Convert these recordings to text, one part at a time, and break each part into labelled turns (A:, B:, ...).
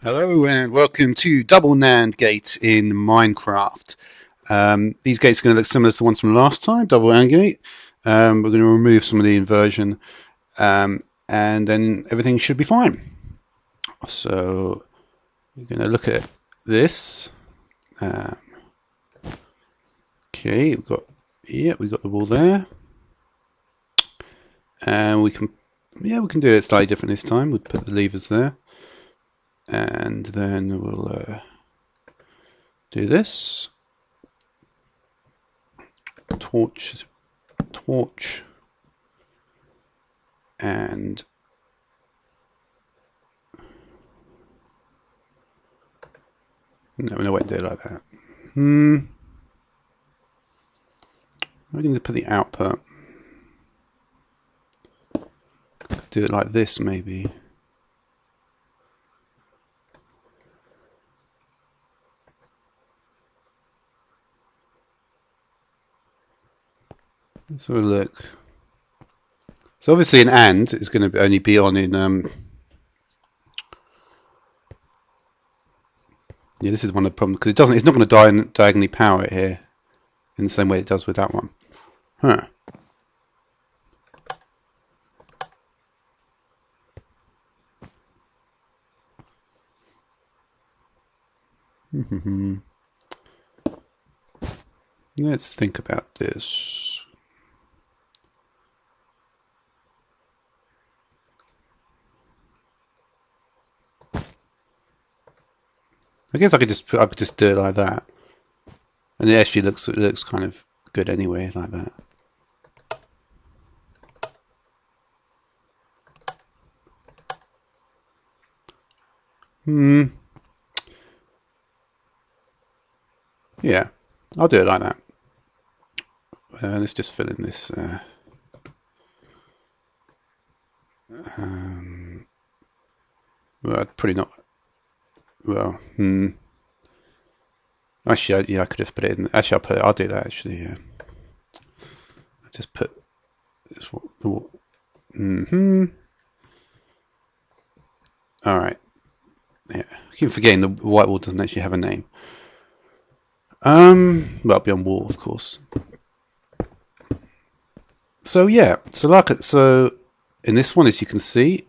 A: Hello and welcome to double NAND Gate in Minecraft. These gates are going to look similar to the ones from last time, double NAND Gate. We're going to remove some of the inversion and then everything should be fine. So we're going to look at this. Okay, we've got the wall there. And we can do it slightly different this time. We'll put the levers there. And then we'll do this. Torch, and no way to do it like that. I'm going to put the output. Do it like this, maybe. Let's have a look. So obviously an AND is going to only be on in yeah, this is one of the problems because it's not going to diagonally power it here in the same way it does with that one. Huh. Let's think about this. I guess I could just do it like that, and it actually looks kind of good anyway, like that. Yeah, I'll do it like that. Let's just fill in this. Well, probably not. Well, Actually, yeah, I could have put it in. Actually, I'll do that. Actually, yeah. I just put this. All right. Yeah, I keep forgetting the white wall doesn't actually have a name. Well, beyond wall, of course. So yeah, so in this one, as you can see,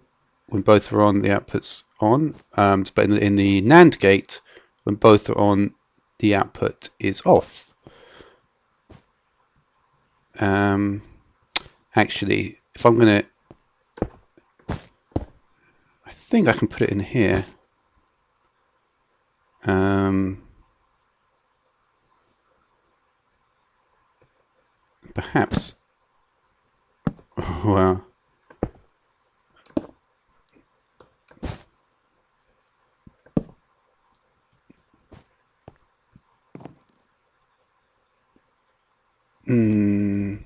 A: when both are on, the output's on. But in the NAND gate, when both are on, the output is off. Actually, if I'm going to, I think I can put it in here. Perhaps. Well. The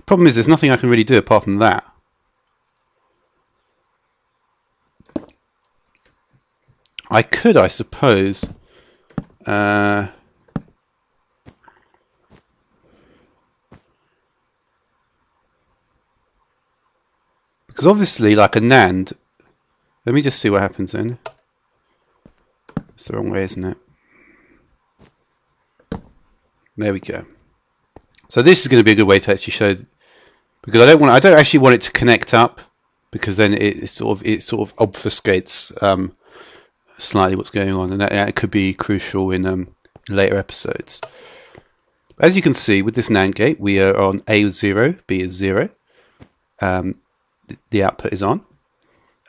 A: problem is there's nothing I can really do apart from that. I could, I suppose, because obviously, like a NAND, let me just see what happens then. It's the wrong way, isn't it? There we go. So this is going to be a good way to actually show, because I don't actually want it to connect up, because then it sort of obfuscates slightly what's going on, and that could be crucial in later episodes. As you can see, with this NAND gate, we are on A is 0, B is 0. The output is on.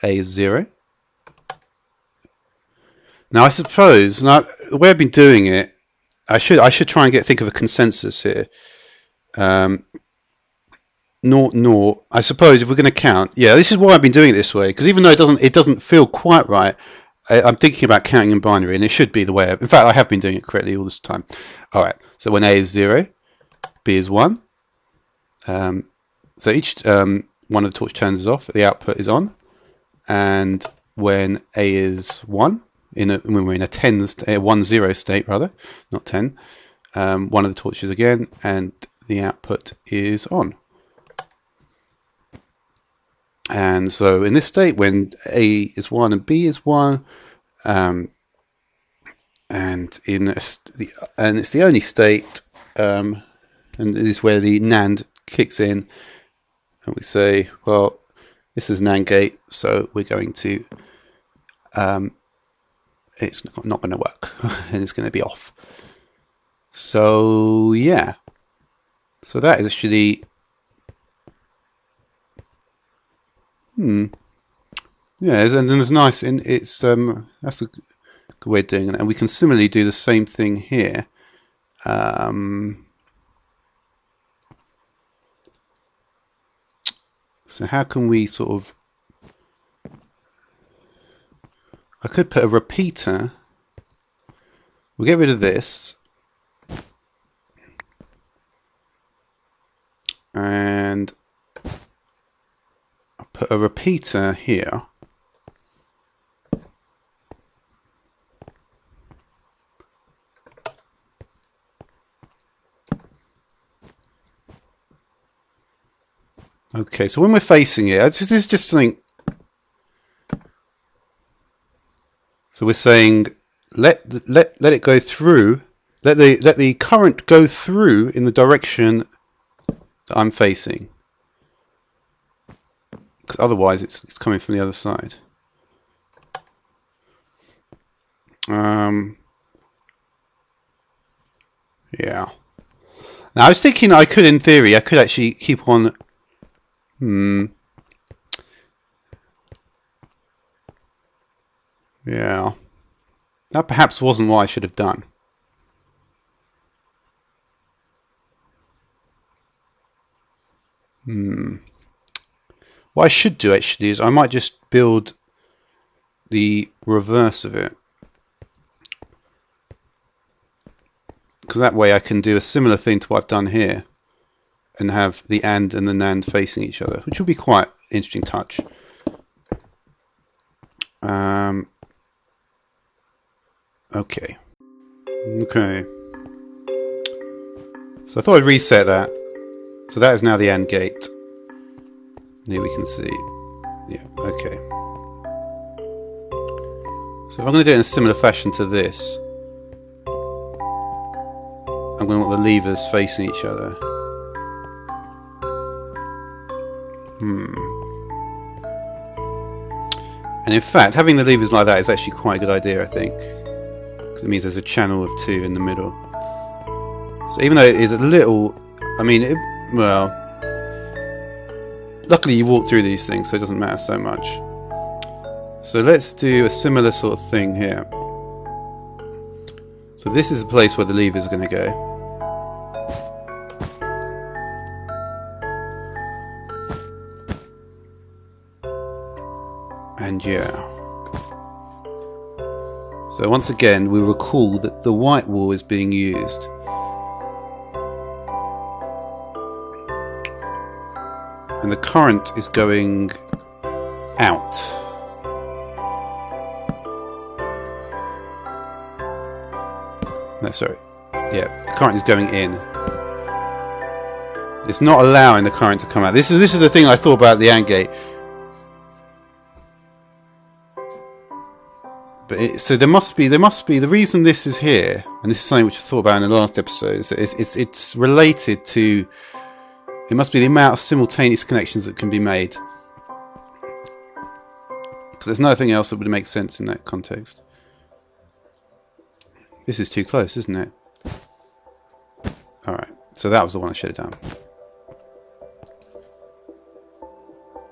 A: A is 0. Now I suppose, the way I've been doing it, I should try and think of a consensus here. Naught. I suppose if we're going to count, yeah, this is why I've been doing it this way, because even though it doesn't feel quite right, I'm thinking about counting in binary, and it should be the way. In fact, I have been doing it correctly all this time. All right. So when A is 0, B is 1. So each one of the torch turns is off. The output is on, and when A is 1. When we're in a 1-0 state, rather, not 10, one of the torches again, and the output is on. And so in this state, when A is 1 and B is 1, and it's the only state, and this is where the NAND kicks in, and we say, well, this is NAND gate, so we're going to, it's not going to work, and it's going to be off. So yeah, so that is actually, yeah, and it's nice, and it's that's a good way of doing it, and we can similarly do the same thing here. So how can we sort of, I could put a repeater, we'll get rid of this, and I'll put a repeater here. Okay, so when we're facing it, this is just something. So we're saying let it go through. Let the current go through in the direction that I'm facing, because otherwise it's coming from the other side. Yeah. Now I was thinking I could, in theory, I could actually keep on. Yeah. That perhaps wasn't what I should have done. What I should do actually is I might just build the reverse of it, because that way I can do a similar thing to what I've done here and have the AND and the NAND facing each other, which will be quite an interesting touch. Okay. So I thought I'd reset that. So that is now the AND gate. Here we can see. Yeah, okay. So if I'm going to do it in a similar fashion to this, I'm going to want the levers facing each other. And in fact, having the levers like that is actually quite a good idea, I think, because it means there's a channel of 2 in the middle. So even though it is a little, I mean, well, luckily you walk through these things, so it doesn't matter so much. So let's do a similar sort of thing here. So this is the place where the levers are going to go. And yeah. So once again, we recall that the white wall is being used. And the current is going out. No, sorry. Yeah, the current is going in. It's not allowing the current to come out. This is the thing I thought about the AND gate. But so there must be the reason this is here, and this is something which I thought about in the last episode. Is that it's related to. It must be the amount of simultaneous connections that can be made. Because there's nothing else that would make sense in that context. This is too close, isn't it? Alright, so that was the one I should have done.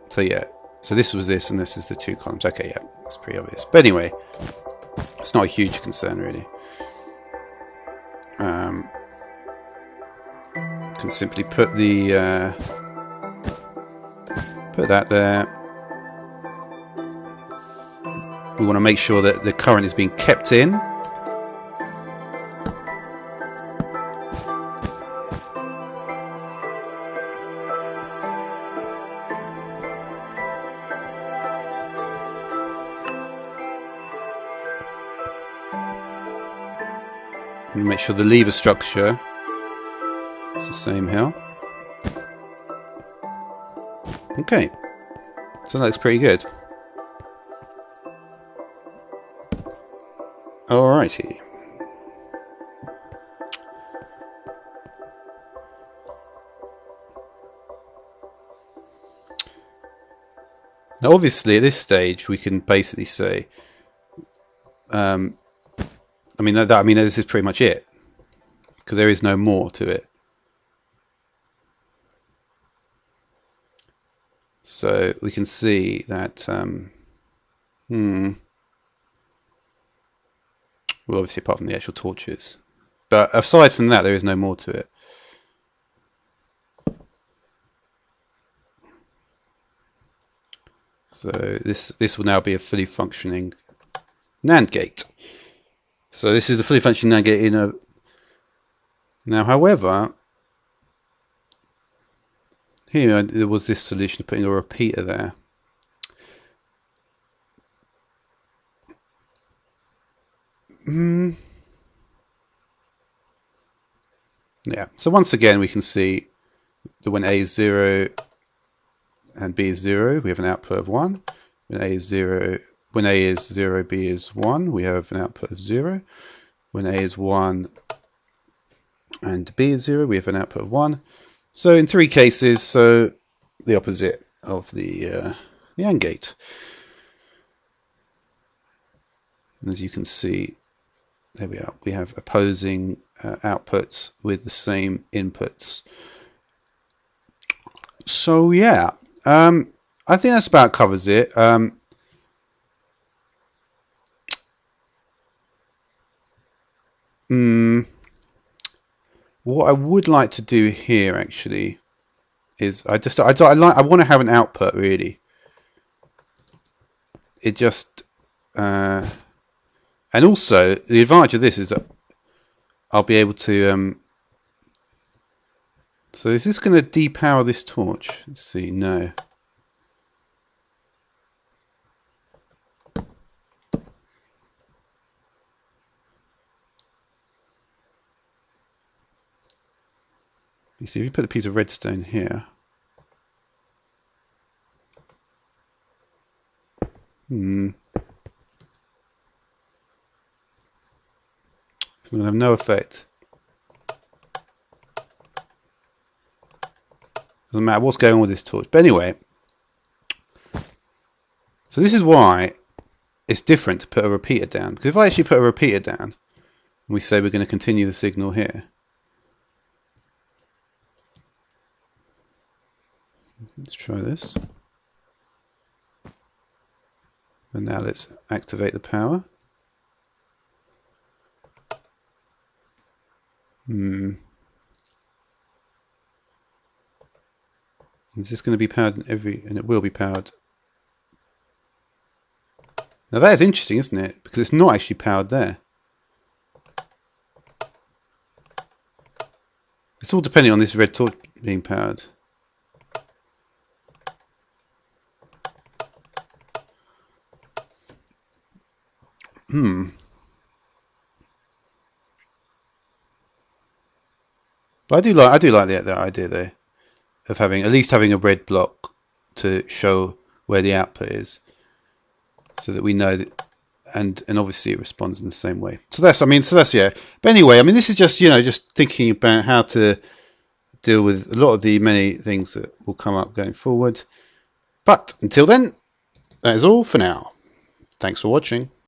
A: So yeah, so this was this, and this is the 2 columns. Okay, yeah, that's pretty obvious. But anyway, it's not a huge concern, really. Can simply put the put that there. We want to make sure that the current is being kept in. And make sure the lever structure is the same here. Okay, So that looks pretty good. Alrighty. Now, obviously, at this stage, we can basically say, I mean, this is pretty much it, because there is no more to it. So we can see that, well, obviously, apart from the actual torches, but aside from that, there is no more to it. So this will now be a fully functioning NAND gate. So this is the fully functioning NAND gate in a. Now, however, here there was this solution of putting a repeater there. Yeah. So once again, we can see that when A is 0 and B is 0, we have an output of 1. When A is 0, B is 1, we have an output of 0. When A is 1 and B is 0, we have an output of 1. So in 3 cases, so the opposite of the AND gate. And as you can see, there we are. We have opposing outputs with the same inputs. So yeah, I think that's about covers it. What I would like to do here actually is I want to have an output really. It just and also the advantage of this is that I'll be able to. So is this going to depower this torch? Let's see. No. You see, if you put a piece of redstone here. It's going to have no effect. Doesn't matter what's going on with this torch. But anyway, so this is why it's different to put a repeater down. Because if I actually put a repeater down, and we say we're going to continue the signal here. Let's try this. And now let's activate the power. Is this going to be powered in and it will be powered. Now that is interesting, isn't it? Because it's not actually powered there. It's all depending on this red torch being powered. But I do like the idea though of having at least having a red block to show where the output is, so that we know that, and obviously it responds in the same way. So that's yeah. But anyway, I mean this is just just thinking about how to deal with a lot of the many things that will come up going forward. But until then, that is all for now. Thanks for watching.